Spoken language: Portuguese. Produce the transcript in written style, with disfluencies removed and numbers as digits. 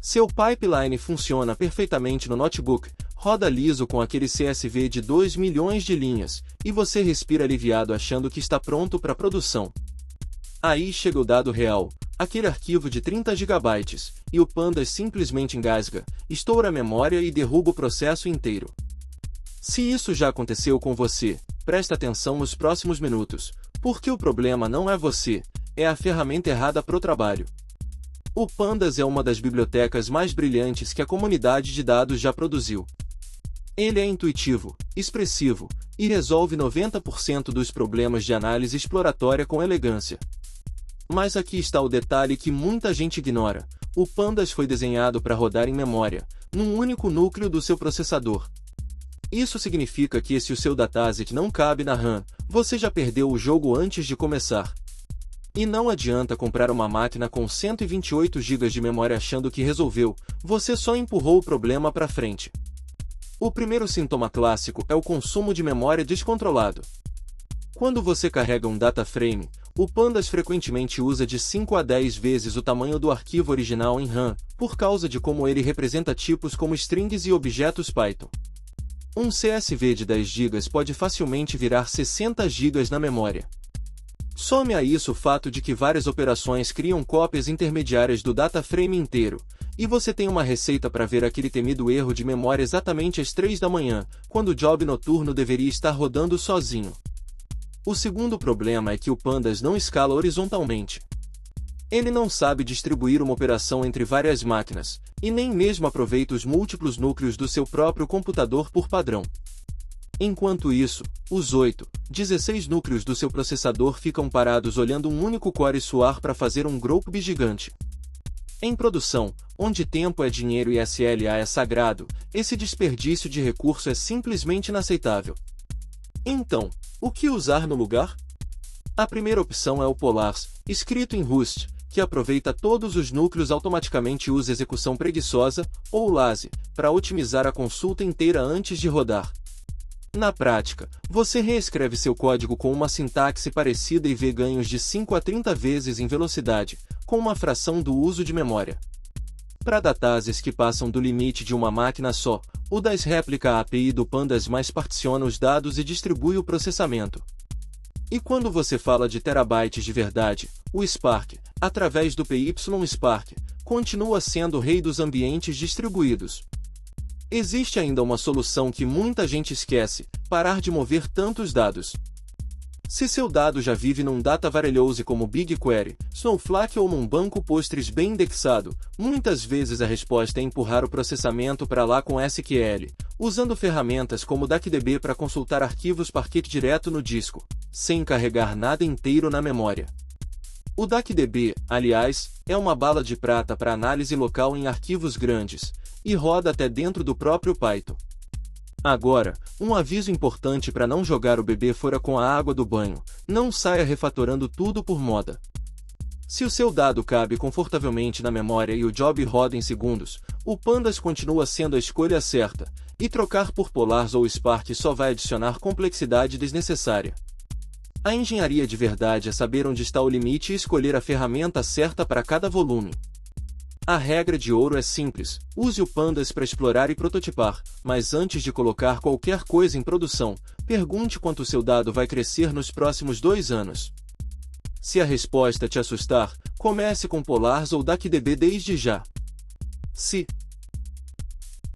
Seu pipeline funciona perfeitamente no notebook, roda liso com aquele CSV de 2 milhões de linhas, e você respira aliviado achando que está pronto para produção. Aí chega o dado real, aquele arquivo de 30 GB, e o Pandas simplesmente engasga, estoura a memória e derruba o processo inteiro. Se isso já aconteceu com você, presta atenção nos próximos minutos, porque o problema não é você, é a ferramenta errada para o trabalho. O Pandas é uma das bibliotecas mais brilhantes que a comunidade de dados já produziu. Ele é intuitivo, expressivo, e resolve 90% dos problemas de análise exploratória com elegância. Mas aqui está o detalhe que muita gente ignora: o Pandas foi desenhado para rodar em memória, num único núcleo do seu processador. Isso significa que se o seu dataset não cabe na RAM, você já perdeu o jogo antes de começar. E não adianta comprar uma máquina com 128 GB de memória achando que resolveu, você só empurrou o problema para frente. O primeiro sintoma clássico é o consumo de memória descontrolado. Quando você carrega um data frame, o Pandas frequentemente usa de 5 a 10 vezes o tamanho do arquivo original em RAM, por causa de como ele representa tipos como strings e objetos Python. Um CSV de 10 GB pode facilmente virar 60 GB na memória. Some a isso o fato de que várias operações criam cópias intermediárias do data frame inteiro, e você tem uma receita para ver aquele temido erro de memória exatamente às 3 da manhã, quando o job noturno deveria estar rodando sozinho. O segundo problema é que o Pandas não escala horizontalmente. Ele não sabe distribuir uma operação entre várias máquinas, e nem mesmo aproveita os múltiplos núcleos do seu próprio computador por padrão. Enquanto isso, os 8, 16 núcleos do seu processador ficam parados olhando um único core suar para fazer um group gigante. Em produção, onde tempo é dinheiro e SLA é sagrado, esse desperdício de recurso é simplesmente inaceitável. Então, o que usar no lugar? A primeira opção é o Polars, escrito em Rust, que aproveita todos os núcleos automaticamente e usa execução preguiçosa, ou lazy, para otimizar a consulta inteira antes de rodar. Na prática, você reescreve seu código com uma sintaxe parecida e vê ganhos de 5 a 30 vezes em velocidade, com uma fração do uso de memória. Para datases que passam do limite de uma máquina só, o DAS replica a API do Pandas mais particiona os dados e distribui o processamento. E quando você fala de terabytes de verdade, o Spark, através do PySpark, continua sendo o rei dos ambientes distribuídos. Existe ainda uma solução que muita gente esquece: parar de mover tantos dados. Se seu dado já vive num data warehouse como BigQuery, Snowflake ou num banco Postgres bem indexado, muitas vezes a resposta é empurrar o processamento para lá com SQL, usando ferramentas como DuckDB para consultar arquivos Parquet direto no disco, sem carregar nada inteiro na memória. O DuckDB, aliás, é uma bala de prata para análise local em arquivos grandes, e roda até dentro do próprio Python. Agora, um aviso importante para não jogar o bebê fora com a água do banho: não saia refatorando tudo por moda. Se o seu dado cabe confortavelmente na memória e o job roda em segundos, o Pandas continua sendo a escolha certa, e trocar por Polars ou Spark só vai adicionar complexidade desnecessária. A engenharia de verdade é saber onde está o limite e escolher a ferramenta certa para cada volume. A regra de ouro é simples: use o Pandas para explorar e prototipar, mas antes de colocar qualquer coisa em produção, pergunte quanto seu dado vai crescer nos próximos 2 anos. Se a resposta te assustar, comece com Polars ou DuckDB desde já. Se